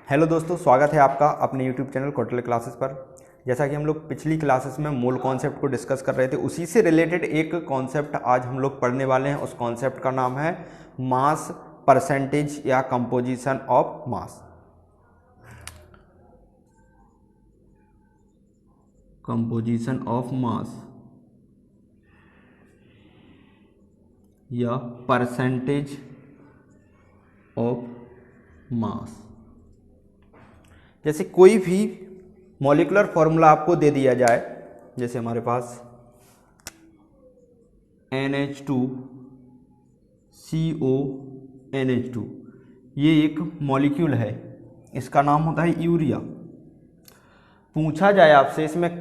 Hello दोस्तों, स्वागत है आपका अपने यूट्यूब चैनल कौटिल्य क्लासेस पर। जैसा कि हम लोग पिछली क्लासेस में मोल कॉन्सेप्ट को डिस्कस कर रहे थे, उसी से रिलेटेड एक कॉन्सेप्ट आज हम लोग पढ़ने वाले हैं। उस कॉन्सेप्ट का नाम है मास परसेंटेज या composition of mass. Composition of mass या परसेंटेज ऑफ मास। जैसे कोई भी मॉलिक्यूलर फॉर्मूला आपको दे दिया जाए, जैसे हमारे पास NH2CONH2, ये एक मॉलिक्यूल है, इसका नाम होता है यूरिया। पूछा जाए आपसे इसमें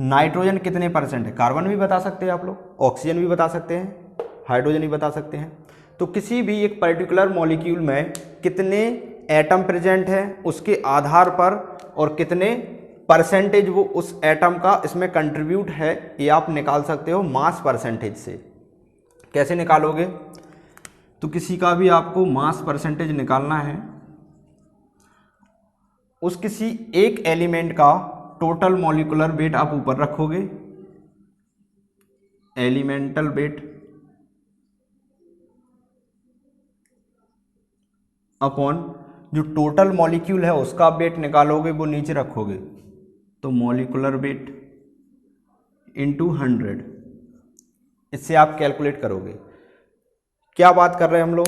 नाइट्रोजन कितने परसेंट है, कार्बन भी बता सकते हैं आप लोग, ऑक्सीजन भी बता सकते हैं, हाइड्रोजन भी बता सकते हैं। तो किसी भी एक पर्टिकुलर मॉलिक्यूल में कितने एटम प्रेजेंट है उसके आधार पर और कितने परसेंटेज वो उस एटम का इसमें कंट्रीब्यूट है, ये आप निकाल सकते हो मास परसेंटेज से। कैसे निकालोगे? तो किसी का भी आपको मास परसेंटेज निकालना है, उस किसी एक एलिमेंट का टोटल मॉलिक्यूलर वेट आप ऊपर रखोगे, एलिमेंटल वेट अपॉन जो टोटल मॉलिक्यूल है उसका वेट निकालोगे, वो नीचे रखोगे, तो मॉलिक्यूलर वेट इंटू 100, इससे आप कैलकुलेट करोगे। क्या बात कर रहे हैं हम लोग?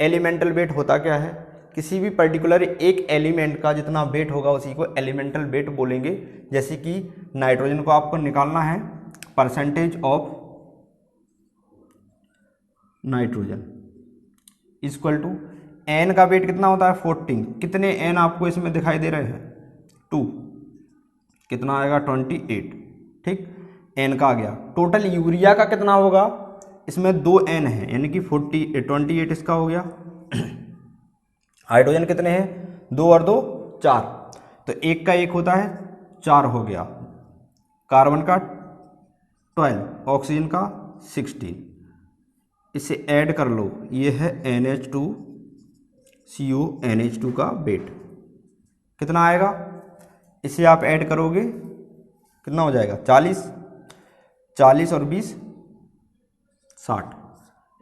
एलिमेंटल वेट होता क्या है? किसी भी पर्टिकुलर एक एलिमेंट का जितना वेट होगा उसी को एलिमेंटल वेट बोलेंगे। जैसे कि नाइट्रोजन को आपको निकालना है percentage of nitrogen equal to N का वेट कितना होता है 14। कितने एन आपको इसमें दिखाई दे रहे हैं? 2, कितना आएगा 28। ठीक, एन का आ गया। टोटल यूरिया का कितना होगा? इसमें 2 एन है यानी कि 28 इसका हो गया। हाइड्रोजन कितने हैं? 2 और 2 4, तो एक का एक होता है 4 हो गया। कार्बन का 12, ऑक्सीजन का 16, इसे ऐड कर लो, ये है NH2CONH2 का वेट कितना आएगा? इसे आप ऐड करोगे कितना हो जाएगा? 40 और 20 60,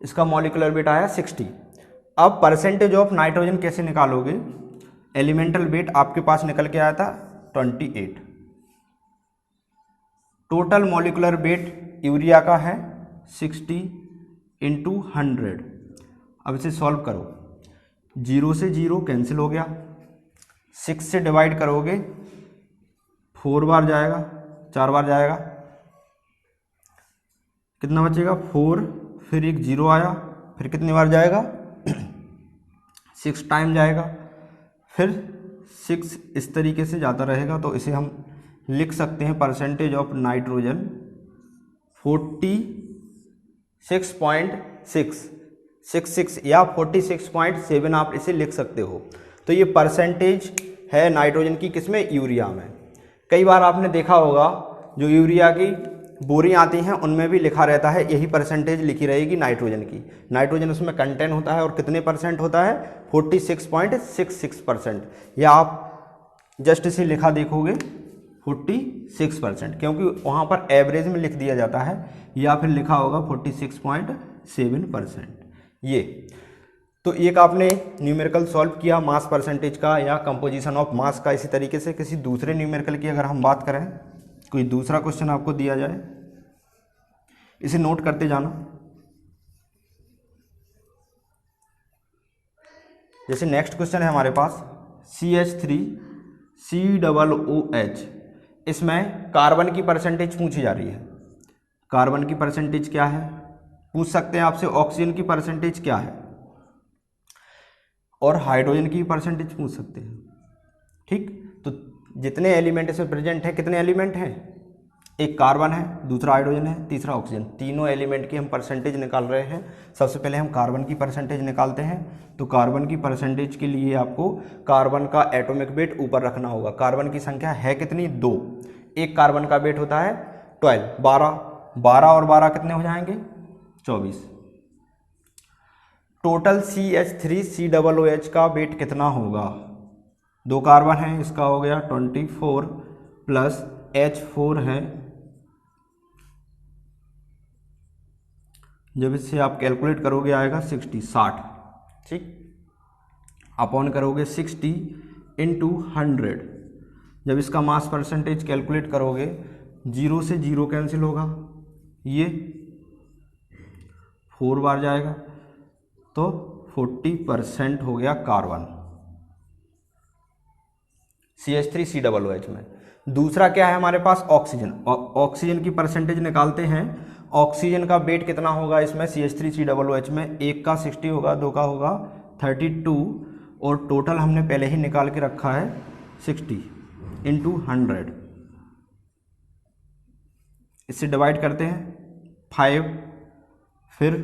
इसका मॉलिक्यूलर वेट आया 60। अब परसेंटेज ऑफ नाइट्रोजन कैसे निकालोगे? एलिमेंटल वेट आपके पास निकल के आया था 28, टोटल मॉलिक्यूलर वेट यूरिया का है 60 इंटू 100। अब इसे सॉल्व करो, 0 से 0 कैंसिल हो गया, 6 से डिवाइड करोगे 4 बार जाएगा, 4 बार जाएगा, कितना बचेगा? 4, फिर एक 0 आया, फिर कितनी बार जाएगा? 6 टाइम जाएगा, फिर 6 इस तरीके से जाता रहेगा। तो इसे हम लिख सकते हैं परसेंटेज ऑफ नाइट्रोजन 46.66 या 46.7 आप इसे लिख सकते हो। तो ये परसेंटेज है नाइट्रोजन की, किसमें? यूरिया में। कई बार आपने देखा होगा जो यूरिया की बोरियां आती हैं उनमें भी लिखा रहता है, यही परसेंटेज लिखी रहेगी नाइट्रोजन की। नाइट्रोजन उसमें कंटेन होता है और कितने परसेंट होता है? 46.66%। या आप जस्ट इसे लिखा देखोगे 46%, क्योंकि वहाँ पर एवरेज में लिख दिया जाता है, या फिर लिखा होगा 46.7%। ये तो एक आपने न्यूमेरिकल सॉल्व किया मास परसेंटेज का या कंपोजिशन ऑफ मास का। इसी तरीके से किसी दूसरे न्यूमेरिकल की अगर हम बात करें, कोई दूसरा क्वेश्चन आपको दिया जाए, इसे नोट करते जाना। जैसे नेक्स्ट क्वेश्चन है हमारे पास CH3COOH, इसमें कार्बन की परसेंटेज पूछी जा रही है। कार्बन की परसेंटेज क्या है पूछ सकते हैं आपसे, ऑक्सीजन की परसेंटेज क्या है, और हाइड्रोजन की परसेंटेज पूछ सकते हैं। ठीक, तो जितने एलिमेंट इसमें प्रेजेंट हैं, कितने एलिमेंट हैं? एक कार्बन है, दूसरा हाइड्रोजन है, तीसरा ऑक्सीजन, तीनों एलिमेंट की हम परसेंटेज निकाल रहे हैं। सबसे पहले हम कार्बन की परसेंटेज निकालते हैं। तो कार्बन की परसेंटेज के लिए आपको कार्बन का एटॉमिक वेट ऊपर रखना होगा। कार्बन की संख्या है कितनी? 2। एक कार्बन का वेट होता है 12 और 12 कितने हो जाएंगे? 24। टोटल CH3COOH का वेट कितना होगा। 2 कार्बन है, इसका हो गया 24 प्लस H4 है, जब इससे आप कैलकुलेट करोगे आएगा 60, ठीक, अपॉन करोगे 60 इंटू 100। जब इसका मास परसेंटेज कैलकुलेट करोगे 0 से 0 कैंसिल होगा, ये 4 बार जाएगा तो 40% हो गया कार्बन CH3COOH में। दूसरा क्या है हमारे पास, ऑक्सीजन। ऑक्सीजन की परसेंटेज निकालते हैं। ऑक्सीजन का वेट कितना होगा इसमें CH3COOH में, एक का 60 होगा, 2 का होगा 32 और टोटल हमने पहले ही निकाल के रखा है 60 इंटू 100। इससे डिवाइड करते हैं 5, फिर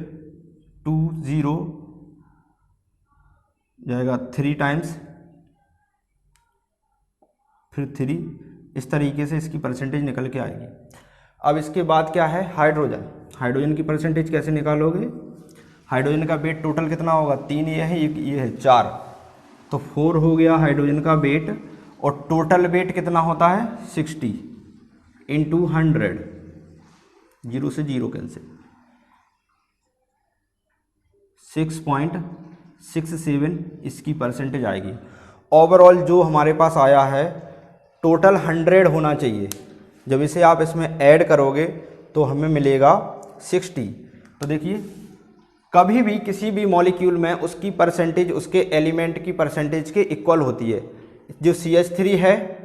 2 0 जाएगा 3 टाइम्स, फिर 3, इस तरीके से इसकी परसेंटेज निकल के आएगी। अब इसके बाद क्या है, हाइड्रोजन। हाइड्रोजन की परसेंटेज कैसे निकालोगे, हाइड्रोजन का वेट टोटल कितना होगा, 3 ये है, एक ये है, 4, तो 4 हो गया हाइड्रोजन का वेट। और टोटल वेट कितना होता है 60 इंटू 100, 0 से 0 कैंसिल, 6.67 इसकी परसेंटेज आएगी। ओवरऑल जो हमारे पास आया है टोटल 100 होना चाहिए, जब इसे आप इसमें ऐड करोगे तो हमें मिलेगा 60। तो देखिए कभी भी किसी भी मॉलिक्यूल में उसकी परसेंटेज उसके एलिमेंट की परसेंटेज के इक्वल होती है। जो CH3 है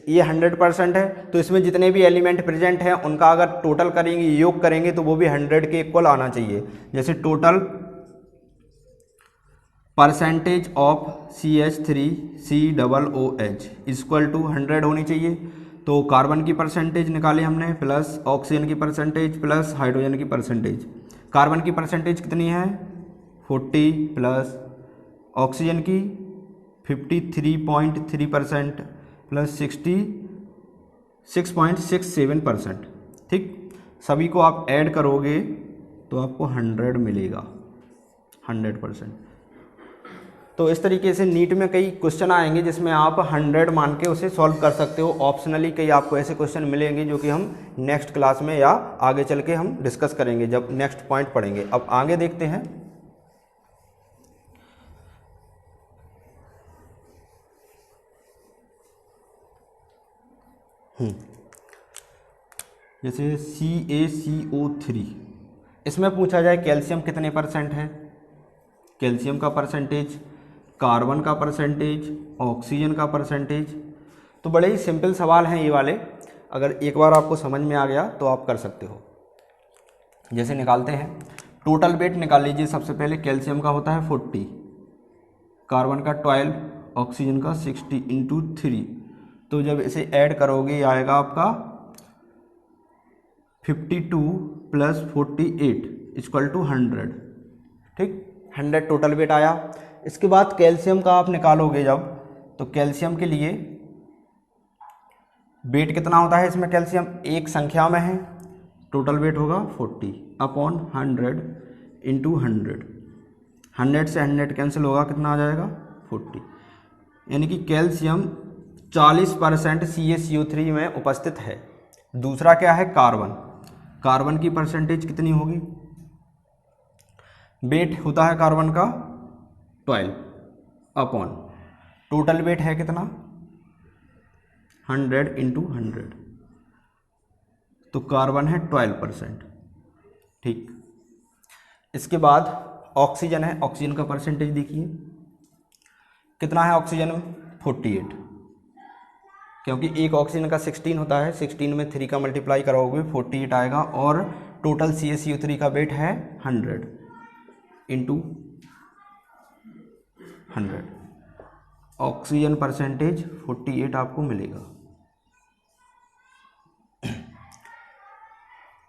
ये 100% है, तो इसमें जितने भी एलिमेंट प्रेजेंट हैं उनका अगर टोटल करेंगे, योग करेंगे, तो वो भी 100 के इक्वल आना चाहिए। जैसे total percentage of CH3COOH equal to 100 होनी चाहिए। तो कार्बन की परसेंटेज निकाले हमने, प्लस ऑक्सीजन की परसेंटेज, प्लस हाइड्रोजन की परसेंटेज। कार्बन की परसेंटेज कितनी है 40, प्लस ऑक्सीजन की 53.3%, प्लस 66.67%, ठीक। सभी को आप ऐड करोगे तो आपको 100 मिलेगा, 100%। तो इस तरीके से नीट में कई क्वेश्चन आएंगे जिसमें आप 100 मान के उसे सॉल्व कर सकते हो। ऑप्शनली कई आपको ऐसे क्वेश्चन मिलेंगे जो कि हम नेक्स्ट क्लास में या आगे चल के हम डिस्कस करेंगे जब नेक्स्ट पॉइंट पढ़ेंगे। अब आगे देखते हैं। जैसे CaCO3, इसमें पूछा जाए कैल्शियम कितने परसेंट है, कैल्शियम का परसेंटेज, कार्बन का परसेंटेज, ऑक्सीजन का परसेंटेज। तो बड़े ही सिंपल सवाल हैं ये वाले, अगर एक बार आपको समझ में आ गया तो आप कर सकते हो। जैसे निकालते हैं, टोटल वेट निकाल लीजिए। सबसे पहले कैल्शियम का होता है 40, कार्बन का 12, ऑक्सीजन का 60 इंटू 3। तो जब इसे ऐड करोगे आएगा आपका 52 प्लस 48 इक्वल टू 100, ठीक। 100 टोटल वेट आया। इसके बाद कैल्शियम का आप निकालोगे जब, तो कैल्शियम के लिए वेट कितना होता है इसमें, कैल्शियम एक संख्या में है, टोटल वेट होगा 40 अपॉन 100 इंटू 100। 100 से 100 कैंसिल होगा, कितना आ जाएगा 40। यानी कि कैल्शियम 40% CaCO3 में उपस्थित है। दूसरा क्या है, कार्बन। कार्बन की परसेंटेज कितनी होगी, वेट होता है कार्बन का 12 अपॉन टोटल वेट है कितना 100 इंटू 100, तो कार्बन है 12%, ठीक। इसके बाद ऑक्सीजन है। ऑक्सीजन का परसेंटेज देखिए कितना है ऑक्सीजन में 48, क्योंकि एक ऑक्सीजन का 16 होता है, 16 में 3 का मल्टीप्लाई कराओगे 48 आएगा। और टोटल CaCO3 का वेट है 100 इंटू 100, ऑक्सीजन परसेंटेज 48 आपको मिलेगा।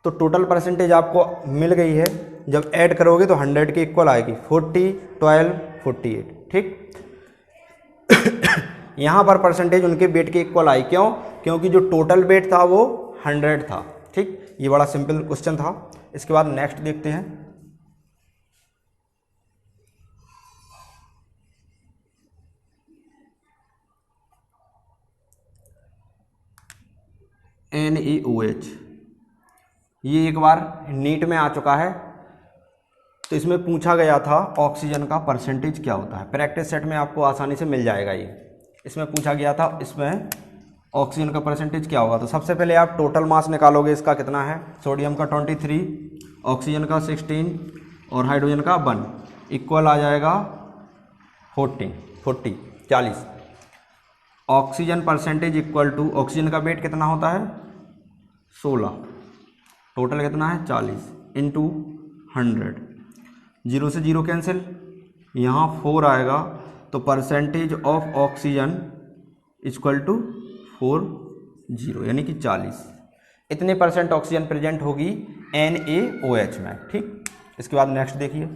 तो टोटल परसेंटेज आपको मिल गई है, जब ऐड करोगे तो 100 के इक्वल आएगी, 40, 12, 48, ठीक। यहाँ पर परसेंटेज उनके वेट के इक्वल आई, क्यों, क्योंकि जो टोटल वेट था वो 100 था, ठीक। ये बड़ा सिंपल क्वेश्चन था। इसके बाद नेक्स्ट देखते हैं। NaOH। ये एक बार नीट में आ चुका है, तो इसमें पूछा गया था ऑक्सीजन का परसेंटेज क्या होता है। प्रैक्टिस सेट में आपको आसानी से मिल जाएगा ये। इसमें पूछा गया था इसमें ऑक्सीजन का परसेंटेज क्या होगा। तो सबसे पहले आप टोटल मास निकालोगे, इसका कितना है। सोडियम का 23, ऑक्सीजन का 16 और हाइड्रोजन का 1, इक्वल आ जाएगा 40। Oxygen percentage equal to, oxygen का वेट कितना होता है 16, टोटल कितना है 40 इंटू 100। 0 से 0 कैंसिल, यहाँ 4 आएगा, तो percentage of oxygen equal to 40 यानी कि 40। इतने परसेंट ऑक्सीजन प्रेजेंट होगी NaOH में। ठीक, इसके बाद नेक्स्ट देखिए।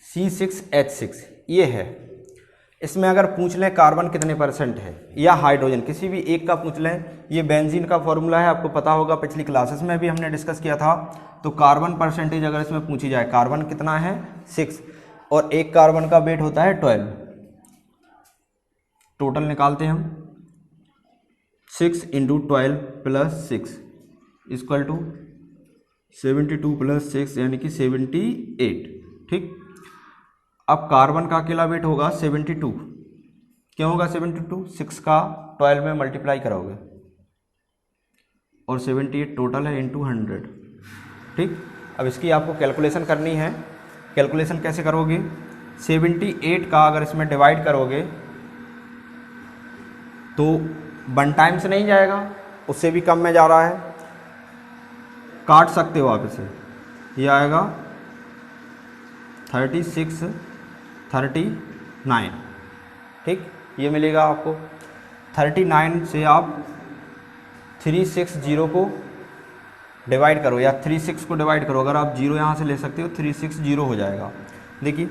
C6H6 ये है। इसमें अगर पूछ लें कार्बन कितने परसेंट है या हाइड्रोजन, किसी भी एक का पूछ लें, ये बेंजीन का फॉर्मूला है, आपको पता होगा, पिछली क्लासेस में भी हमने डिस्कस किया था। तो कार्बन परसेंटेज अगर इसमें पूछी जाए, कार्बन कितना है 6 और एक कार्बन का वेट होता है 12। टोटल निकालते हैं हम, 6 into 12 plus 6 equal to 72 plus 6 यानी कि 78। ठीक, अब कार्बन का अकेला वेट होगा 72। क्यों होगा 72? 6 का 12 में मल्टीप्लाई करोगे और 78 टोटल है इंटू 100। ठीक, अब इसकी आपको कैलकुलेशन करनी है। कैलकुलेशन कैसे करोगे, 78 का अगर इसमें डिवाइड करोगे तो 1 टाइम से नहीं जाएगा, उससे भी कम में जा रहा है, काट सकते हो आप इसे। ये आएगा 36 39। ठीक, ये मिलेगा आपको। 39 से आप 360 को डिवाइड करो या 36 को डिवाइड करो। अगर आप 0 यहाँ से ले सकते हो, 360 हो जाएगा। देखिए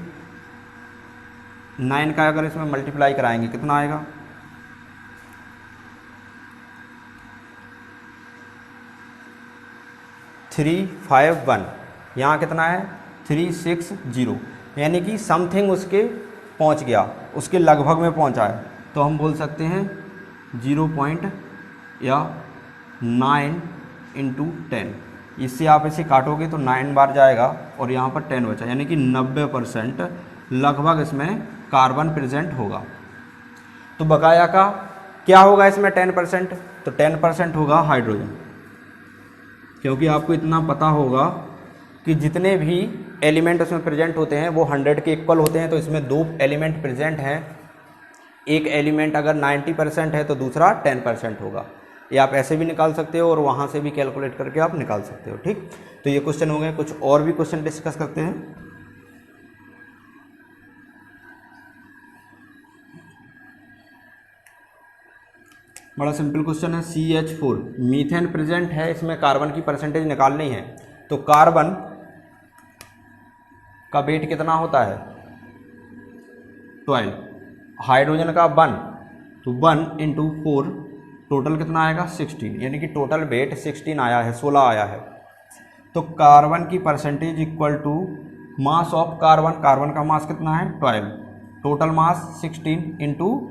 9 का अगर इसमें मल्टीप्लाई कराएंगे कितना आएगा, 351। यहाँ कितना है 360, यानी कि समथिंग उसके पहुँच गया, उसके लगभग में पहुँचा है। तो हम बोल सकते हैं 0 या 9 इंटू 10। इससे आप इसे काटोगे तो 9 बार जाएगा और यहाँ पर 10 बचा, यानी कि 90% लगभग इसमें कार्बन प्रेजेंट होगा। तो बकाया का क्या होगा इसमें 10%, तो 10% होगा हाइड्रोजन। क्योंकि आपको इतना पता होगा कि जितने भी एलिमेंट उसमें प्रेजेंट होते हैं वो 100 के इक्वल होते हैं। तो इसमें 2 एलिमेंट प्रेजेंट हैं, एक एलिमेंट अगर 90% है तो दूसरा 10% होगा। ये आप ऐसे भी निकाल सकते हो और वहाँ से भी कैलकुलेट करके आप निकाल सकते हो। ठीक, तो ये क्वेश्चन हो गए। कुछ और भी क्वेश्चन डिस्कस करते हैं। बड़ा सिंपल क्वेश्चन है। CH4 मीथेन प्रेजेंट है, इसमें कार्बन की परसेंटेज निकालनी है। तो कार्बन का वेट कितना होता है 12, हाइड्रोजन का 1, तो 1 इंटू 4 टोटल कितना आएगा 16, यानी कि टोटल वेट 16 आया है, 16 आया है। तो कार्बन की percentage equal to mass of carbon, carbon का मास कितना है 12, टोटल मास 16 इंटू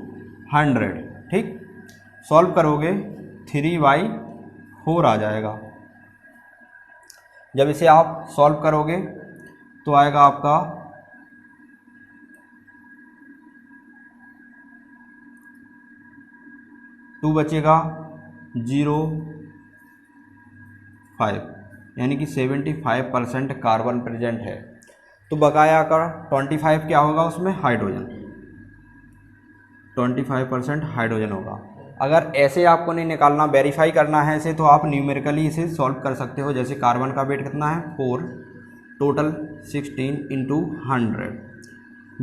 100। ठीक, सॉल्व करोगे 3/4 आ जाएगा। जब इसे आप सॉल्व करोगे तो आएगा आपका 2 बचेगा 0.5, यानी कि 75% कार्बन प्रेजेंट है। तो बकाया का 25 क्या होगा उसमें हाइड्रोजन, 25% हाइड्रोजन होगा। अगर ऐसे आपको नहीं निकालना, वेरीफाई करना है इसे, तो आप न्यूमेरिकली इसे सॉल्व कर सकते हो। जैसे कार्बन का वेट कितना है 4, टोटल 16 इंटू 100,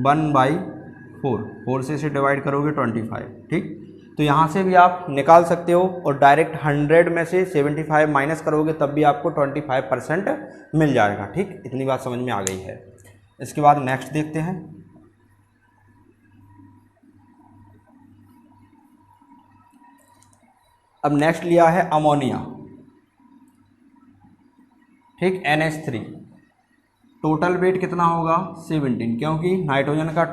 1/4, 4 से इसे डिवाइड करोगे 25। ठीक, तो यहाँ से भी आप निकाल सकते हो और डायरेक्ट 100 में से 75 माइनस करोगे तब भी आपको 25% मिल जाएगा। ठीक, इतनी बात समझ में आ गई है। इसके बाद नेक्स्ट देखते हैं। अब नेक्स्ट लिया है अमोनिया। ठीक, NH3 टोटल वेट कितना होगा 17, क्योंकि नाइट्रोजन का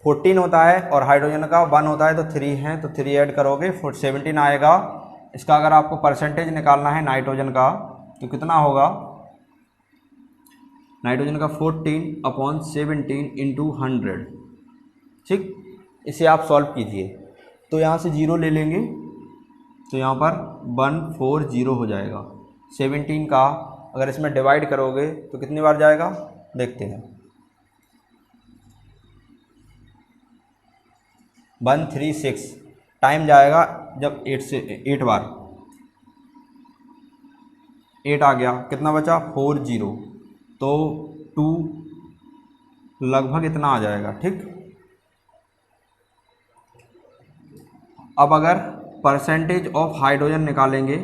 14 होता है और हाइड्रोजन का 1 होता है, तो 3 है, तो 3 ऐड करोगे 17 आएगा। इसका अगर आपको परसेंटेज निकालना है नाइट्रोजन का तो कितना होगा, नाइट्रोजन का 14/17 इंटू 100। ठीक, इसे आप सॉल्व कीजिए तो यहाँ से 0 ले लेंगे तो यहाँ पर 140 हो जाएगा। 17 का अगर इसमें डिवाइड करोगे तो कितनी बार जाएगा देखते हैं, 136 टाइम जाएगा जब 8 बार 8 आ गया, कितना बचा 40, तो 2 लगभग इतना आ जाएगा। ठीक, अब अगर परसेंटेज ऑफ हाइड्रोजन निकालेंगे,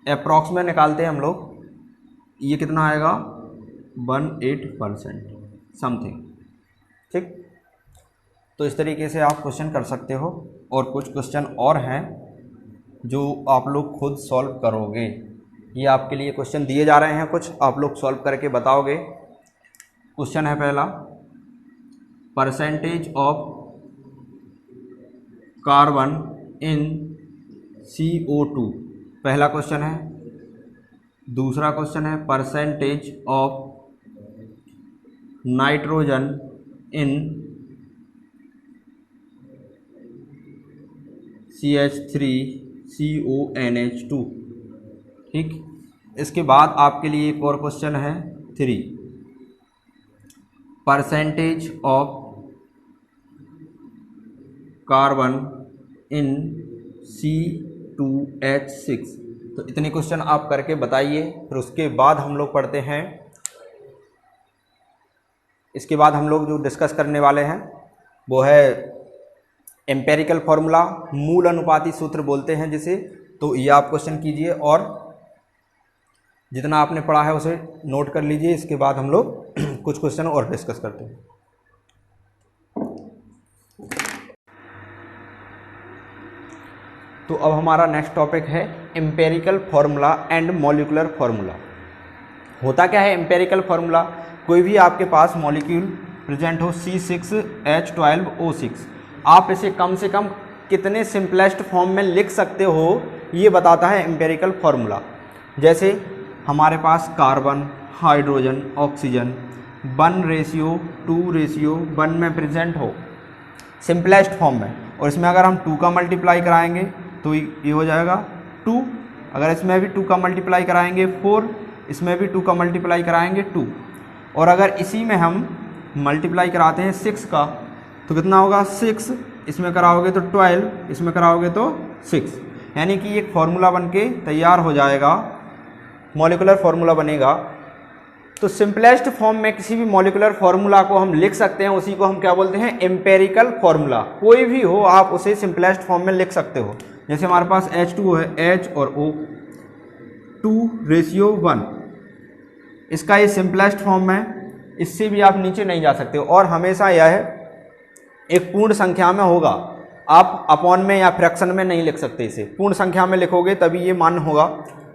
अप्रॉक्स में निकालते हैं हम लोग, ये कितना आएगा 18% समथिंग। ठीक, तो इस तरीके से आप क्वेश्चन कर सकते हो, और कुछ क्वेश्चन और हैं जो आप लोग खुद सॉल्व करोगे। ये आपके लिए क्वेश्चन दिए जा रहे हैं, कुछ आप लोग सॉल्व करके बताओगे। क्वेश्चन है पहला, percentage of carbon in CO2, पहला क्वेश्चन है। दूसरा क्वेश्चन है percentage of nitrogen in CH3CONH2। ठीक, इसके बाद आपके लिए एक और क्वेश्चन है 3, percentage of carbon in C2H6। तो इतने क्वेश्चन आप करके बताइए। फिर उसके बाद हम लोग पढ़ते हैं, इसके बाद हम लोग जो डिस्कस करने वाले हैं वो है एम्पेरिकल फॉर्मूला, मूल अनुपाती सूत्र बोलते हैं जिसे। तो ये आप क्वेश्चन कीजिए और जितना आपने पढ़ा है उसे नोट कर लीजिए। इसके बाद हम लोग कुछ क्वेश्चन और डिस्कस करते हैं। तो अब हमारा नेक्स्ट टॉपिक है empirical formula and molecular formula. होता क्या है एम्पेरिकल फार्मूला, कोई भी आपके पास मॉलिक्यूल प्रेजेंट हो C6H12O6, आप इसे कम से कम कितने सिंपलेस्ट फॉर्म में लिख सकते हो ये बताता है एम्पेरिकल फार्मूला। जैसे हमारे पास कार्बन, हाइड्रोजन, ऑक्सीजन 1:2:1 में प्रेजेंट हो सिंपलेस्ट फॉर्म में, और इसमें अगर हम 2 का मल्टीप्लाई कराएंगे तो ये हो जाएगा 2, अगर इसमें भी 2 का मल्टीप्लाई कराएंगे 4, इसमें भी 2 का मल्टीप्लाई कराएंगे 2, और अगर इसी में हम मल्टीप्लाई कराते हैं 6 का तो कितना होगा 6, इसमें कराओगे तो 12, इसमें कराओगे तो 6, यानी कि एक फॉर्मूला बनके तैयार हो जाएगा, मॉलिक्यूलर फार्मूला बनेगा। तो सिंपलेस्ट फॉर्म में किसी भी मॉलिक्यूलर फार्मूला को हम लिख सकते हैं, उसी को हम क्या बोलते हैं एम्पेरिकल फार्मूला। कोई भी हो आप उसे सिंपलेस्ट फॉर्म में लिख सकते हो। जैसे हमारे पास H2 है, H और O 2:1, इसका ये सिंपलेस्ट फॉर्म है, इससे भी आप नीचे नहीं जा सकते हो, और हमेशा यह एक पूर्ण संख्या में होगा, आप अपॉन में या फ्रैक्शन में नहीं लिख सकते, इसे पूर्ण संख्या में लिखोगे तभी ये मान्य होगा।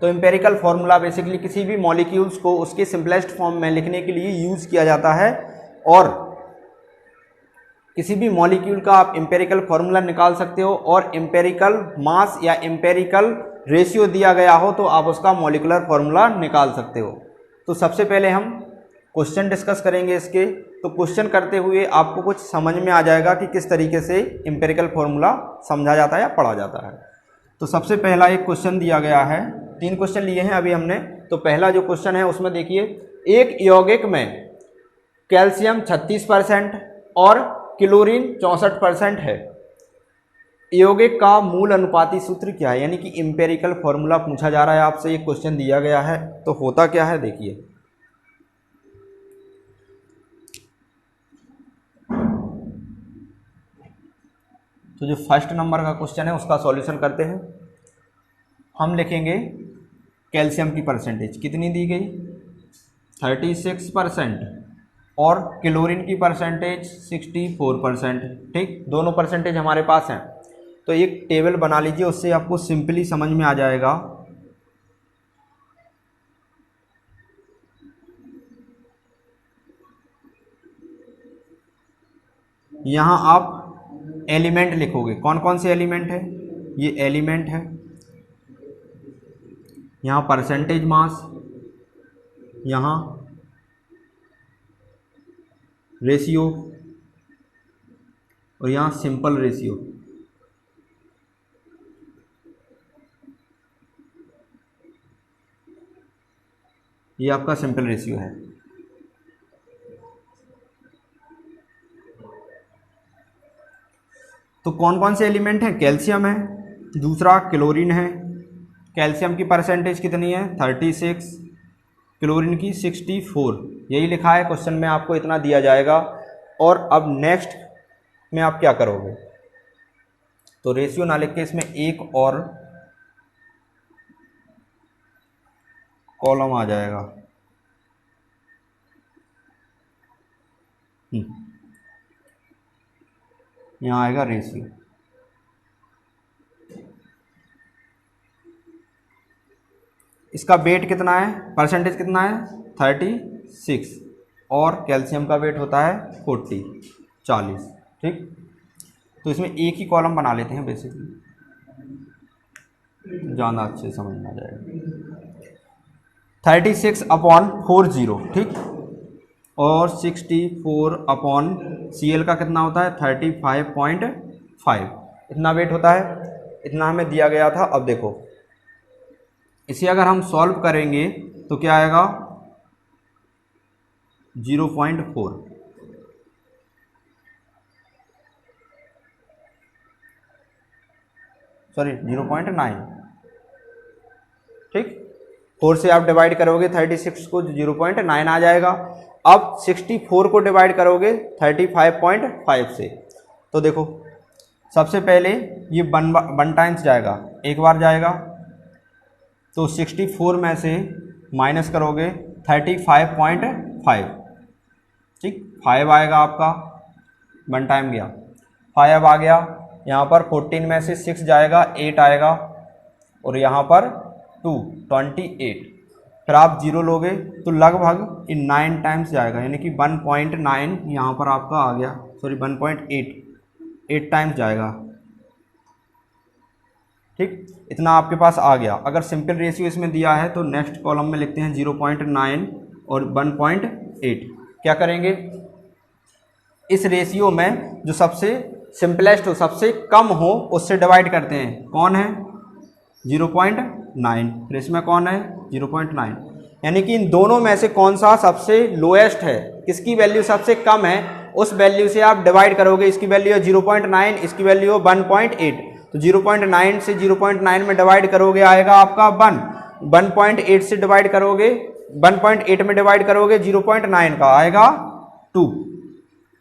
तो एम्पेरिकल फार्मूला बेसिकली किसी भी मॉलिक्यूल्स को उसके सिंपलेस्ट फॉर्म में लिखने के लिए यूज़ किया जाता है, और किसी भी मॉलिक्यूल का आप एम्पेरिकल फार्मूला निकाल सकते हो, और एम्पेरिकल मास या एम्पेरिकल रेशियो दिया गया हो तो आप उसका मॉलिक्यूलर फार्मूला निकाल सकते हो। तो सबसे पहले हम क्वेश्चन डिस्कस करेंगे इसके। तो क्वेश्चन करते हुए आपको कुछ समझ में आ जाएगा कि किस तरीके से एम्पेरिकल फार्मूला समझा जाता है या पढ़ा जाता है। तो सबसे पहला एक क्वेश्चन दिया गया है, 3 क्वेश्चन लिए हैं अभी हमने। तो पहला जो क्वेश्चन है उसमें देखिए, एक यौगिक में कैल्शियम 36% और क्लोरीन 64% है, यौगिक का मूल अनुपाती सूत्र क्या है, यानी कि एम्पेरिकल फार्मूला पूछा जा रहा है आपसे, ये क्वेश्चन दिया गया है। तो होता क्या है देखिए, तो जो फर्स्ट नंबर का क्वेश्चन है उसका सॉल्यूशन करते हैं। हम लिखेंगे कैल्शियम की परसेंटेज कितनी दी गई 36% और क्लोरीन की परसेंटेज 64%। ठीक, दोनों परसेंटेज हमारे पास हैं। तो एक टेबल बना लीजिए, उससे आपको सिंपली समझ में आ जाएगा। यहाँ आप एलिमेंट लिखोगे। कौन कौन से एलिमेंट है? ये एलिमेंट है, यहाँ परसेंटेज मास, यहाँ रेशियो और यहाँ सिंपल रेशियो। ये आपका सिंपल रेशियो है। तो कौन कौन से एलिमेंट हैं? कैल्शियम है, दूसरा क्लोरीन है। कैल्शियम की परसेंटेज कितनी है? 36, क्लोरीन की 64। यही लिखा है क्वेश्चन में, आपको इतना दिया जाएगा। और अब नेक्स्ट में आप क्या करोगे? तो रेशियो ना लिख के इसमें एक और कॉलम आ जाएगा। यहाँ आएगा रेशियो। इसका वेट कितना है? परसेंटेज कितना है? 36। और कैल्शियम का वेट होता है 40। ठीक, तो इसमें एक ही कॉलम बना लेते हैं बेसिकली, ज़्यादा अच्छे समझ में आ जाएगा। 36/40, ठीक। और 64/, Cl का कितना होता है? 35.5। इतना वेट होता है, इतना हमें दिया गया था। अब देखो इसे अगर हम सॉल्व करेंगे तो क्या आएगा? 0.4। सॉरी 0.9, ठीक। 4 से आप डिवाइड करोगे 36 को, 0.9 आ जाएगा। अब 64 को डिवाइड करोगे 35.5 से, तो देखो सबसे पहले ये 1 टाइम्स जाएगा, एक बार जाएगा। तो 64 में से माइनस करोगे 35.5, ठीक। 5 आएगा आपका, 1 टाइम गया, 5 आ गया। यहाँ पर 14 में से 6 जाएगा, 8 आएगा। और यहाँ पर 28। फिर आप 0 लोगे तो लगभग इन 9 टाइम्स जाएगा, यानी कि 1.9 यहाँ पर आपका आ गया। सॉरी 1.8 टाइम्स जाएगा, ठीक। इतना आपके पास आ गया। अगर सिंपल रेशियो इसमें दिया है तो नेक्स्ट कॉलम में लिखते हैं 0.9 और 1.8। क्या करेंगे? इस रेशियो में जो सबसे सिंपलेस्ट हो, सबसे कम हो, उससे डिवाइड करते हैं। कौन है? 0.9। फिर इसमें कौन है? 0.9। यानी कि इन दोनों में से कौन सा सबसे लोएस्ट है, किसकी वैल्यू सबसे कम है, उस वैल्यू से आप डिवाइड करोगे। इसकी वैल्यू है 0.9, इसकी वैल्यू है 1.8। तो 0.9 से 0.9 में डिवाइड करोगे आएगा आपका 1। 1.8 से डिवाइड करोगे, 1.8 में डिवाइड करोगे 0.9 का आएगा 2।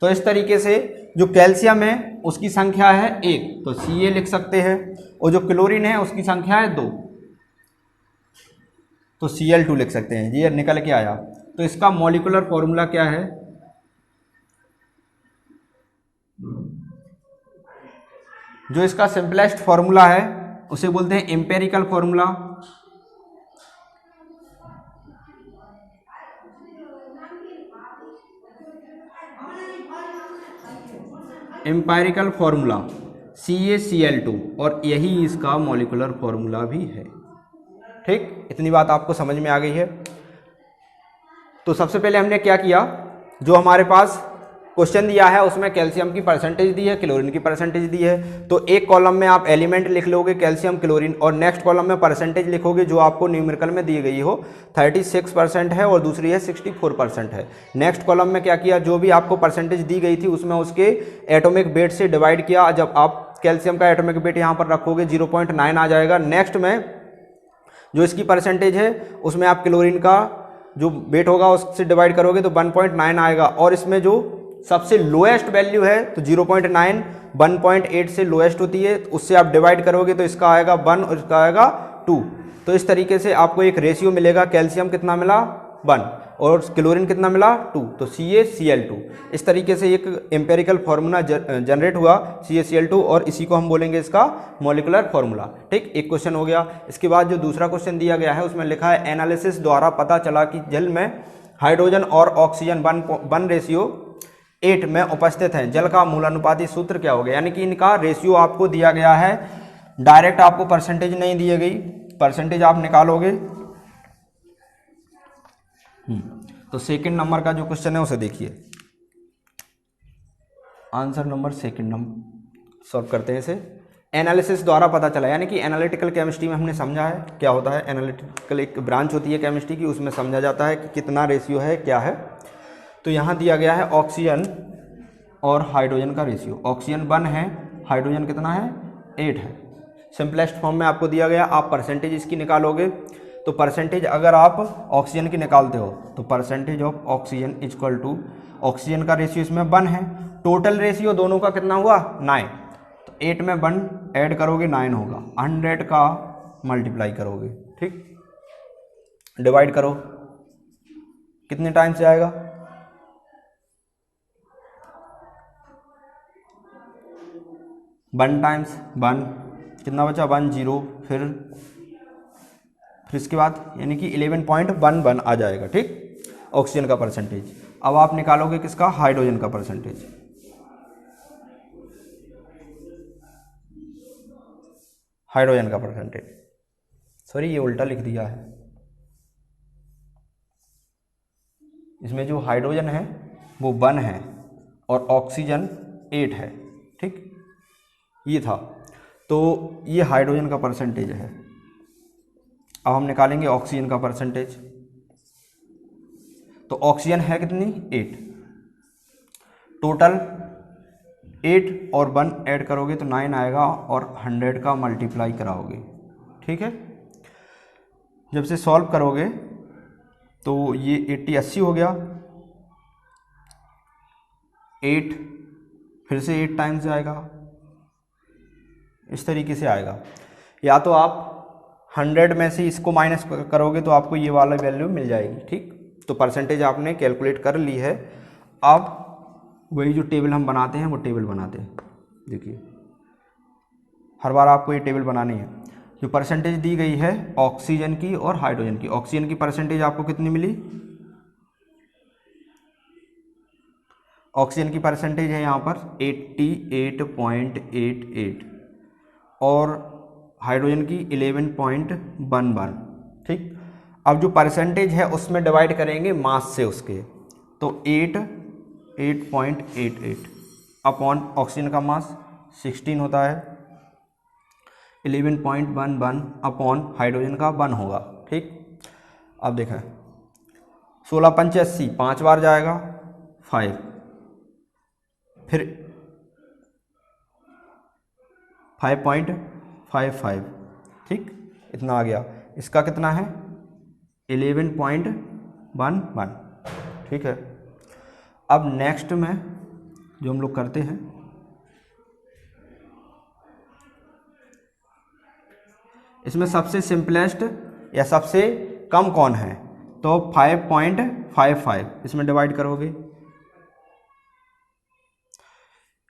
तो इस तरीके से जो कैल्शियम है उसकी संख्या है 1, तो Ca लिख सकते हैं। और जो क्लोरीन है उसकी संख्या है 2, तो Cl2 लिख सकते हैं। ये निकल के आया। तो इसका मॉलिक्यूलर फॉर्मूला क्या है? जो इसका सिंपलेस्ट फॉर्मूला है उसे बोलते हैं empirical formula. Empirical formula CaCl2, और यही इसका मॉलिक्यूलर फॉर्मूला भी है, ठीक। इतनी बात आपको समझ में आ गई है। तो सबसे पहले हमने क्या किया, जो हमारे पास क्वेश्चन दिया है उसमें कैल्शियम की परसेंटेज दी है, क्लोरीन की परसेंटेज दी है। तो एक कॉलम में आप एलिमेंट लिख लोगे कैल्शियम, क्लोरीन, और नेक्स्ट कॉलम में परसेंटेज लिखोगे जो आपको न्यूमेरिकल में दी गई हो। 36% है और दूसरी है 64% है। नेक्स्ट कॉलम में क्या किया, जो भी आपको परसेंटेज दी गई थी उसमें उसके एटॉमिक वेट से डिवाइड किया। जब आप कैल्शियम का एटॉमिक वेट यहाँ पर रखोगे 0.9 आ जाएगा। नेक्स्ट में जो इसकी परसेंटेज है उसमें आप क्लोरीन का जो वेट होगा उससे डिवाइड करोगे तो 1.9 आएगा। और इसमें जो सबसे लोएस्ट वैल्यू है तो 0.9 1.8 से लोएस्ट होती है, उससे आप डिवाइड करोगे तो इसका आएगा 1 और इसका आएगा 2। तो इस तरीके से आपको एक रेशियो मिलेगा। कैल्शियम कितना मिला? 1, और क्लोरीन कितना मिला? 2। तो CaCl2। इस तरीके से एक एम्पेरिकल फार्मूला जनरेट हुआ CaCl2, और इसी को हम बोलेंगे इसका मॉलिक्यूलर फार्मूला, ठीक। एक क्वेश्चन हो गया। इसके बाद जो दूसरा क्वेश्चन दिया गया है उसमें लिखा है एनालिसिस द्वारा पता चला कि जल में हाइड्रोजन और ऑक्सीजन 1 रेशियो 8 में उपस्थित हैं, जल का मूलानुपाती सूत्र क्या होगा, यानी कि इनका रेशियो आपको दिया गया है, डायरेक्ट आपको परसेंटेज नहीं दी गई, परसेंटेज आप निकालोगे। तो सेकंड नंबर का जो क्वेश्चन है उसे देखिए, answer number second number solve करते हैं इसे। एनालिसिस द्वारा पता चला, यानी कि एनालिटिकल केमिस्ट्री में हमने समझा है क्या होता है, एनालिटिकल एक ब्रांच होती है केमिस्ट्री की, उसमें समझा जाता है कि कितना रेशियो है क्या है। तो यहाँ दिया गया है ऑक्सीजन और हाइड्रोजन का रेशियो, ऑक्सीजन 1 है, हाइड्रोजन कितना है 8 है। सिंपलेस्ट फॉर्म में आपको दिया गया, आप परसेंटेज इसकी निकालोगे। तो परसेंटेज अगर आप ऑक्सीजन की निकालते हो तो percentage of oxygen equal to, oxygen का रेशियो इसमें 1 है, टोटल रेशियो दोनों का कितना हुआ 9, तो 8 में 1 ऐड करोगे 9 होगा, 100 का मल्टीप्लाई करोगे, ठीक, डिवाइड करो, कितने टाइम से आएगा 1 टाइम्स 1, कितना बचा 1 0, फिर इसके बाद यानी कि 11.11 आ जाएगा, ठीक, ऑक्सीजन का परसेंटेज। अब आप निकालोगे किसका, हाइड्रोजन का परसेंटेज। हाइड्रोजन का परसेंटेज, सॉरी ये उल्टा लिख दिया है, इसमें जो हाइड्रोजन है वो 1 है और ऑक्सीजन 8 है, ठीक, ये था। तो ये हाइड्रोजन का परसेंटेज है। अब हम निकालेंगे ऑक्सीजन का परसेंटेज। तो ऑक्सीजन है कितनी 8, टोटल 8 और 1 ऐड करोगे तो 9 आएगा और 100 का मल्टीप्लाई कराओगे, ठीक है। जब से सॉल्व करोगे तो ये 80 80 हो गया, 8 फिर से 8 टाइम्स आएगा, इस तरीके से आएगा। या तो आप 100 में से इसको माइनस करोगे तो आपको ये वाला वैल्यू मिल जाएगी, ठीक। तो परसेंटेज आपने कैलकुलेट कर ली है। अब वही जो टेबल हम बनाते हैं वो टेबल बनाते हैं, देखिए हर बार आपको ये टेबल बनानी है। जो परसेंटेज दी गई है ऑक्सीजन की और हाइड्रोजन की, ऑक्सीजन की परसेंटेज आपको कितनी मिली, ऑक्सीजन की परसेंटेज है यहाँ पर 88.88 और हाइड्रोजन की 11.11, ठीक। अब जो परसेंटेज है उसमें डिवाइड करेंगे मास से उसके, तो 8.88 अपॉन ऑक्सीजन का मास 16 होता है, 11.11 अपॉन हाइड्रोजन का 1 होगा, ठीक। अब देखा 16 पंच 80, 5 बार जाएगा 5, फिर 5.55, ठीक, इतना आ गया। इसका कितना है 11.11, ठीक है। अब नेक्स्ट में जो हम लोग करते हैं, इसमें सबसे सिंपलेस्ट या सबसे कम कौन है, तो 5.55, इसमें डिवाइड करोगे,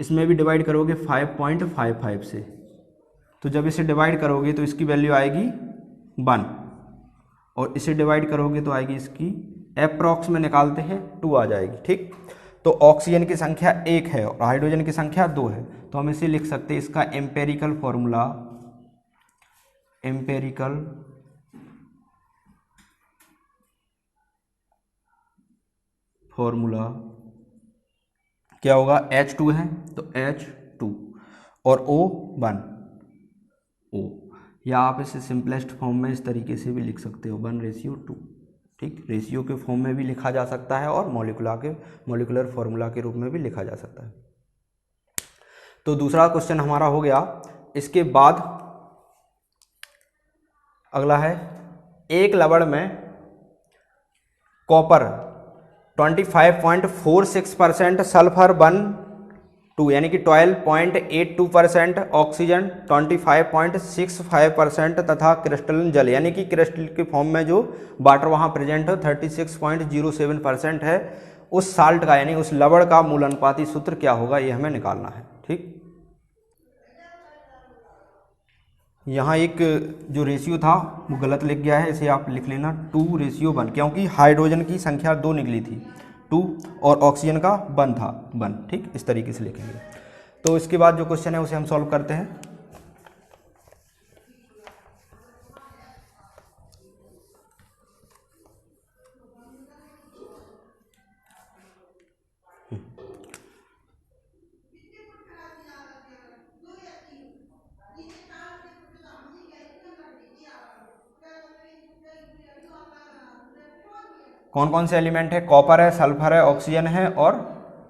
इसमें भी डिवाइड करोगे 5.55 से, तो जब इसे डिवाइड करोगे तो इसकी वैल्यू आएगी 1 और इसे डिवाइड करोगे तो आएगी इसकी अप्रॉक्स में निकालते हैं 2 आ जाएगी, ठीक। तो ऑक्सीजन की संख्या 1 है और हाइड्रोजन की संख्या 2 है, तो हम इसे लिख सकते हैं, इसका एम्पेरिकल फॉर्मूला क्या होगा, H2 है तो H2 और O1 O, या आप इसे सिंपलेस्ट फॉर्म में इस तरीके से भी लिख सकते हो 1:2, ठीक। रेशियो के फॉर्म में भी लिखा जा सकता है और मॉलिकुलर फॉर्मूला के रूप में भी लिखा जा सकता है। तो दूसरा क्वेश्चन हमारा हो गया। इसके बाद अगला है, एक लवण में कॉपर 25.46%, सल्फर 1.2 यानी कि 12.82%, ऑक्सीजन 25.65% तथा क्रिस्टलन जल यानी कि क्रिस्टल के फॉर्म में जो वाटर वहाँ प्रेजेंट है 36.07% है, उस साल्ट का यानी उस लवण का मूलानुपाती सूत्र क्या होगा, ये हमें निकालना है, ठीक। यहाँ एक जो रेशियो था वो गलत लिख गया है, इसे आप लिख लेना 2:1, क्योंकि हाइड्रोजन की संख्या 2 निकली थी, 2 और ऑक्सीजन का 1 था 1, ठीक, इस तरीके से लिखेंगे। तो इसके बाद जो क्वेश्चन है उसे हम सॉल्व करते हैं। कौन कौन से एलिमेंट है? कॉपर है, सल्फर है, ऑक्सीजन है और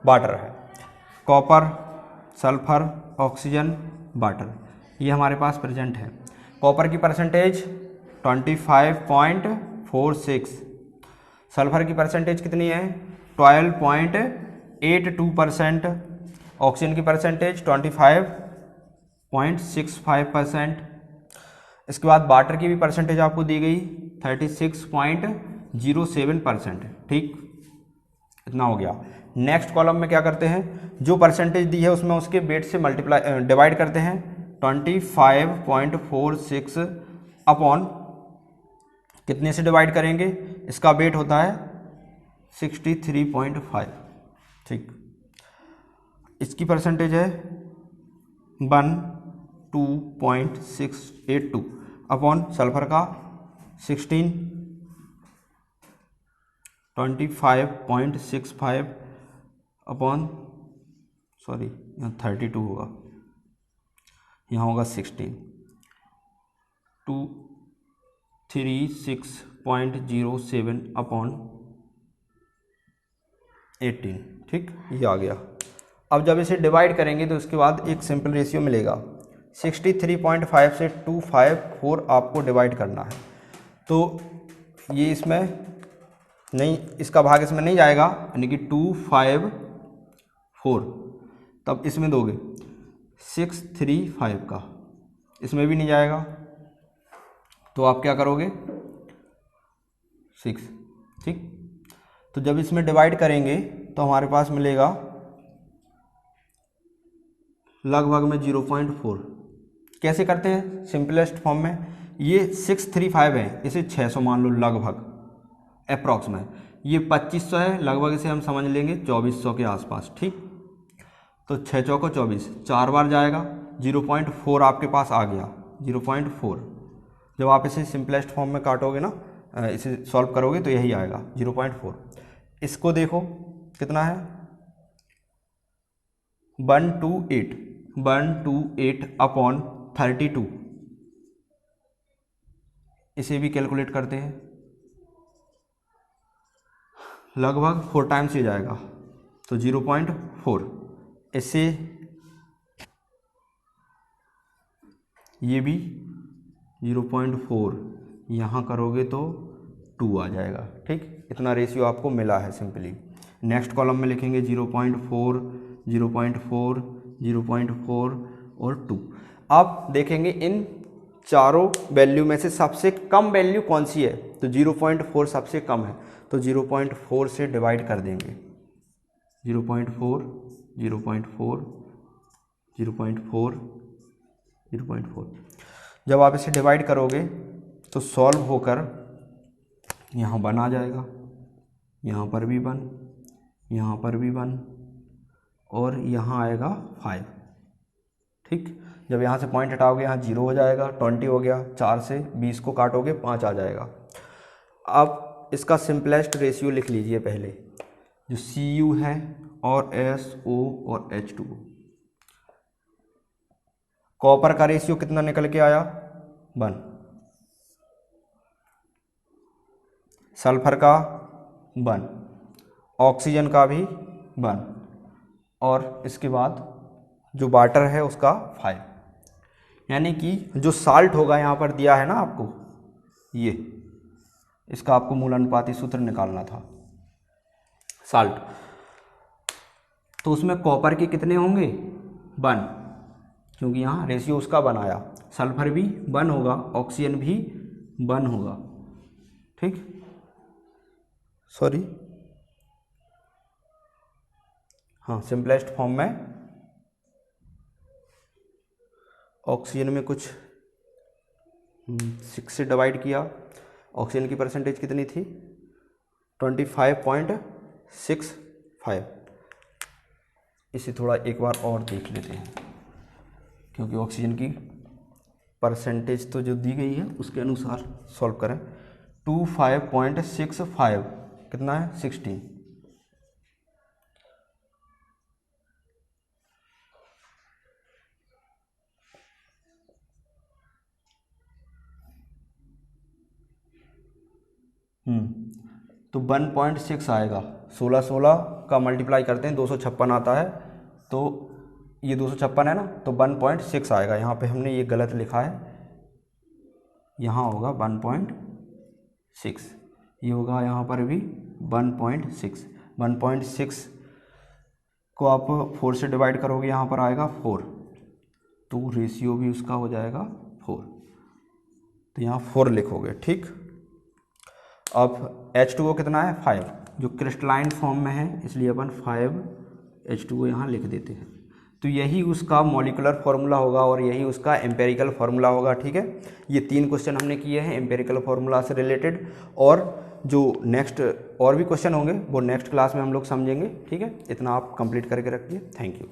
वाटर है। कॉपर, सल्फर, ऑक्सीजन, वाटर, ये हमारे पास प्रेजेंट है। कॉपर की परसेंटेज 25.46, सल्फर की परसेंटेज कितनी है? 12.82%, ऑक्सीजन की परसेंटेज 25.65%। इसके बाद वाटर की भी परसेंटेज आपको दी गई 36.07%, ठीक, इतना हो गया। नेक्स्ट कॉलम में क्या करते हैं, जो परसेंटेज दी है उसमें उसके वेट से मल्टीप्लाई डिवाइड करते हैं। 25.46 अपॉन कितने से डिवाइड करेंगे? इसका वेट होता है 63.5, ठीक। इसकी परसेंटेज है 12.682 अपॉन सल्फर का 16, 25.65 अपॉन, सॉरी यहाँ 32 होगा, यहाँ होगा 16, 236.07 अपॉन 18, ठीक, ये आ गया। अब जब इसे डिवाइड करेंगे तो इसके बाद एक सिंपल रेशियो मिलेगा। 63.5 से 254 आपको डिवाइड करना है, तो ये इसमें नहीं, इसका भाग इसमें नहीं जाएगा, यानी कि 254, तब इसमें दोगे 635 का, इसमें भी नहीं जाएगा, तो आप क्या करोगे 6, ठीक। तो जब इसमें डिवाइड करेंगे तो हमारे पास मिलेगा लगभग में 0.4। कैसे करते हैं? सिंपलेस्ट फॉर्म में, ये 635 है, इसे 600 मान लो लगभग, अप्रॉक्स में। ये 2500 है, लगभग इसे हम समझ लेंगे 2400 के आसपास, ठीक। तो 6 चौको 24, 4 बार जाएगा, 0.4 आपके पास आ गया, 0.4। जब आप इसे सिंपलेस्ट फॉर्म में काटोगे ना, इसे सॉल्व करोगे तो यही आएगा 0.4। इसको देखो कितना है, 128 अपॉन 32, इसे भी कैलकुलेट करते हैं, लगभग 4 टाइम्स ही जाएगा, तो 0.4। इससे ये भी 0.4, यहाँ करोगे तो 2 आ जाएगा, ठीक। इतना रेशियो आपको मिला है सिंपली। नेक्स्ट कॉलम में लिखेंगे 0.4, 0.4, 0.4 और 2। अब देखेंगे इन चारों वैल्यू में से सबसे कम वैल्यू कौन सी है, तो 0.4 सबसे कम है, तो 0.4 से डिवाइड कर देंगे। 0.4, 0.4, 0.4, 0.4। जब आप इसे डिवाइड करोगे तो सॉल्व होकर यहाँ 1 आ जाएगा, यहाँ पर भी 1, यहाँ पर भी 1 और यहाँ आएगा 5, ठीक। जब यहाँ से पॉइंट हटाओगे यहाँ 0 हो जाएगा, 20 हो गया, 4 से 20 को काटोगे 5 आ जाएगा। अब इसका सिंपलेस्ट रेशियो लिख लीजिए पहले, जो Cu है और SO और H2O। कॉपर का रेशियो कितना निकल के आया? 1, सल्फर का 1, ऑक्सीजन का भी 1 और इसके बाद जो वाटर है उसका 5। यानी कि जो साल्ट होगा यहाँ पर दिया है ना आपको, ये इसका आपको मूल अनुपाती सूत्र निकालना था साल्ट, तो उसमें कॉपर के कितने होंगे? 1, क्योंकि यहाँ रेशियो उसका 1 आया। सल्फर भी 1 होगा, ऑक्सीजन भी 1 होगा, ठीक, सॉरी, हाँ, सिंपलेस्ट फॉर्म में ऑक्सीजन में कुछ 6 से डिवाइड किया, ऑक्सीजन की परसेंटेज कितनी थी? 25.65 0.65। इसे थोड़ा एक बार और देख लेते हैं, क्योंकि ऑक्सीजन की परसेंटेज तो जो दी गई है उसके अनुसार सॉल्व करें। 25.65 कितना है 16। तो 1.6 आएगा। 16 का मल्टीप्लाई करते हैं 256 आता है, तो ये 256 है ना, तो 1.6 आएगा। यहाँ पे हमने ये गलत लिखा है, यहाँ होगा 1.6, ये होगा यहाँ पर भी 1.6। 1.6 को आप 4 से डिवाइड करोगे, यहाँ पर आएगा 4, तो रेशियो भी उसका हो जाएगा 4, तो यहाँ 4 लिखोगे। ठीक, अब H2O कितना है 5, जो क्रिस्टलाइन फॉर्म में है, इसलिए अपन 5H2O यहाँ लिख देते हैं। तो यही उसका मॉलिक्यूलर फार्मूला होगा और यही उसका एम्पेरिकल फार्मूला होगा। ठीक है, ये 3 क्वेश्चन हमने किए हैं एम्पेरिकल फार्मूला से रिलेटेड, और जो नेक्स्ट और भी क्वेश्चन होंगे वो नेक्स्ट क्लास में हम लोग समझेंगे। ठीक है, इतना आप कंप्लीट करके रखिए। Thank you.